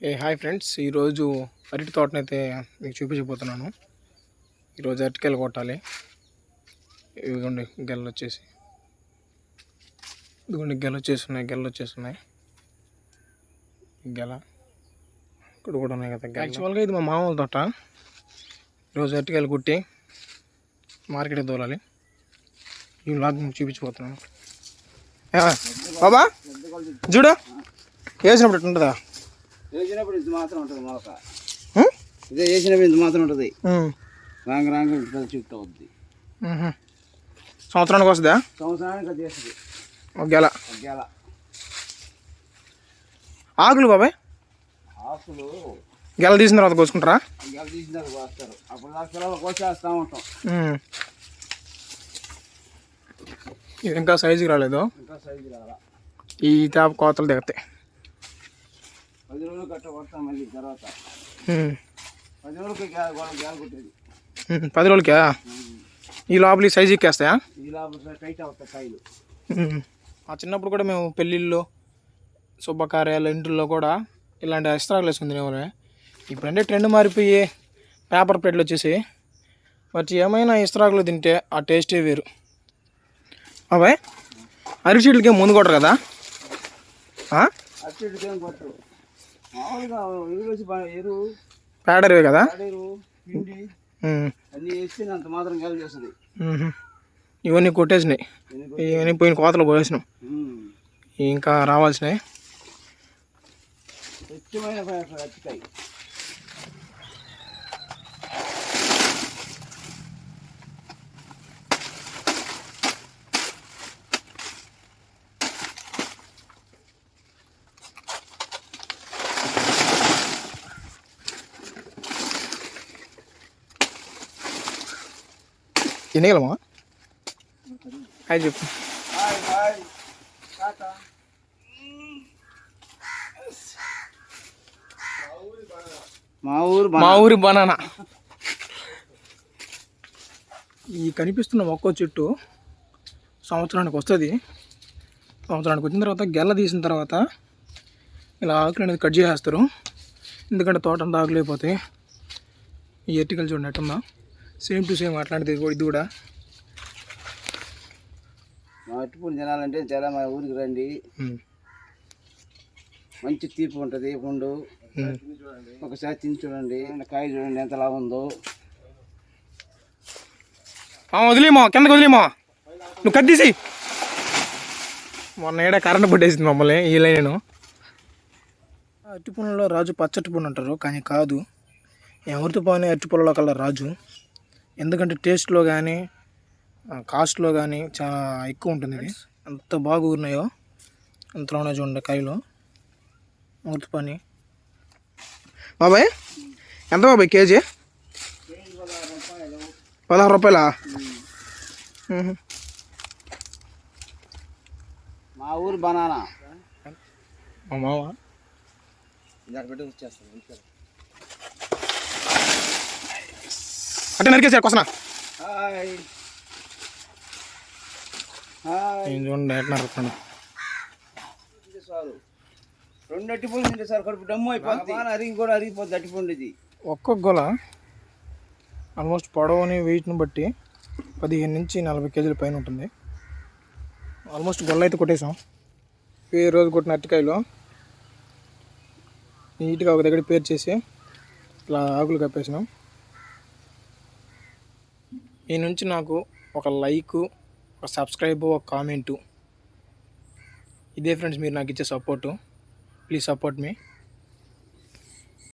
ఏ hi friends, ఈరోజు అరటి తోటనైతే మీకు చూపించబోతున్నాను. ఈరోజు అరటికాయలు కొట్టాలి. ఇదిగోండి గెల్లు వచ్చేసి, గెల వచ్చేస్తున్నాయి. గెల ఇక్కడ కూడా ఉన్నాయి కదా. యాక్చువల్గా ఇది మా మామూలు తోట. ఈరోజు అరటికాయలు కుట్టి మార్కెట్కి తోలాలి. ఈ వ్లాగ్ చూపించబోతున్నాను. బాబా చూడు, వేసినప్పుడు ఉంటుందా? వేసినప్పుడు ఇంత మాత్రం ఉంటుంది మొలక. ఇదే వేసినప్పుడు ఇంత మాత్రం ఉంటుంది. రాంగ రాంగ చుట్టూ అవుద్ది. సంవత్సరానికి వస్తుందా? సంవత్సరానికి అది వేస్తుంది. ఒక గెల. ఆకులు బాబాయ్, ఆకులు గెల తీసిన తర్వాత కోసుకుంటారా? గెల తీసిన తర్వాత కోస్తారు. అప్పుడు దాకా పిల్లలు కోసేస్తూ ఉంటాం. ఇది ఇంకా సైజుకి రాలేదు. ఇంకా సైజు రాలా. ఈ చేప కోతలు దిగుతాయి. 10 రోజులు కట్ట కొడతాం. మళ్ళీ తర్వాత 10 రోజులకి గెల కొట్టేది. 10 రోజులకా? ఈ లోపల సైజు ఎక్కేస్తాయా? ఈ లోపల టైట్ అవుతాయి కాయలు. ఆ చిన్నప్పుడు కూడా మేము పెళ్ళిళ్ళు, శుభకార్యాలు, ఇంట్లో కూడా ఇలాంటి ఇస్తరాకులు వేసుకుని తినేవాళ్ళే. ఇప్పుడంటే ట్రెండ్ మారిపోయి పేపర్ ప్లేట్లు వచ్చేసి, బట్ ఏమైనా ఇస్తరాకులు తింటే ఆ టేస్టే వేరు. అబ్బాయి, అరటి చెట్లకి ముందు కొట్టరు కదా? అరటి చెట్లకి ఏం కొట్టరు. మామూలుగా ఎరువు పేడరువే కదా, పిండి అన్నీ వేస్తే అంత మాత్రం గెల చేస్తుంది. ఇవన్నీ కొట్టేసినాయి. ఇవన్నీ పోయిన కోతలు పోయేసినాం. ఇంకా రావాల్సినాయి. స్వచ్ఛమైన అరటికాయ. తినేగలమా? హాయ్ చెప్పు. మా ఊరి బనానా. ఈ కనిపిస్తున్న ఒక్కో చెట్టు సంవత్సరానికి వస్తుంది. సంవత్సరానికి వచ్చిన తర్వాత గెల్ల తీసిన తర్వాత ఇలా ఆకులు అనేది కట్ చేసేస్తారు. ఎందుకంటే తోట అంతా ఆకులు అయిపోతాయి. ఈ ఎర్టికల్ చూడండి ఎట్టుందా, సేమ్ టు సేమ్ అట్లాంటిది ఇది కూడా. మా అరటిపండు తినాలంటే చాలా మా ఊరికి రండి. మంచి తీపి ఉంటుంది పండు. ఒకసారి తిని చూడండి. కాయ చూడండి ఎంత లాగా ఉందో. వదిలేమో, కిందకి వదిలేమో, నువ్వు కట్టేసి. మొన్న ఏడా కరెంట్ పట్టేసింది మమ్మల్ని ఈ లైన్. అరటిపండులో రాజు పచ్చటి పండు అంటారు, కానీ కాదు. ఎవరితో పోనీ అరటిపండులో కల్లా రాజు. ఎందుకంటే టేస్ట్లో కానీ కాస్ట్లో కానీ చాలా ఎక్కువ ఉంటుంది. ఇది ఎంత బాగా ఊరినాయో అంతలోనే చూడండి కాయలు. మూర్తి పని. బాబాయ్ ఎంత బాబాయ్ కేజీ? 16 రూపాయలా? మా ఊరు బనానా. మా మామ అంటే నరికేసారు కొసనా. చూడండి ఎట్లా నరుకుతాను. చాలు 2 అరటిపండు తింటే సార్ కడుపు డమ్ము అయిపోతుంది. అరిగి కూడా అరిగిపోతుంది అరటిపండు. ఇది ఒక్కొక్క గొల ఆల్మోస్ట్ పొడవుని వెయిట్ని బట్టి 15 నుంచి 40 కేజీల పైన ఉంటుంది. ఆల్మోస్ట్ గొల్ల అయితే కొట్టేసాం. ఈ రోజు కొట్టిన అరటికాయలు నీట్గా ఒక దగ్గర పేరు చేసి ఇలా ఆకులు కప్పేసినాం. ఈ నుంచి నాకు ఒక లైకు, ఒక సబ్స్క్రైబు, ఒక కామెంటు. ఇదే ఫ్రెండ్స్ మీరు నాకు ఇచ్చే సపోర్టు. Please support me.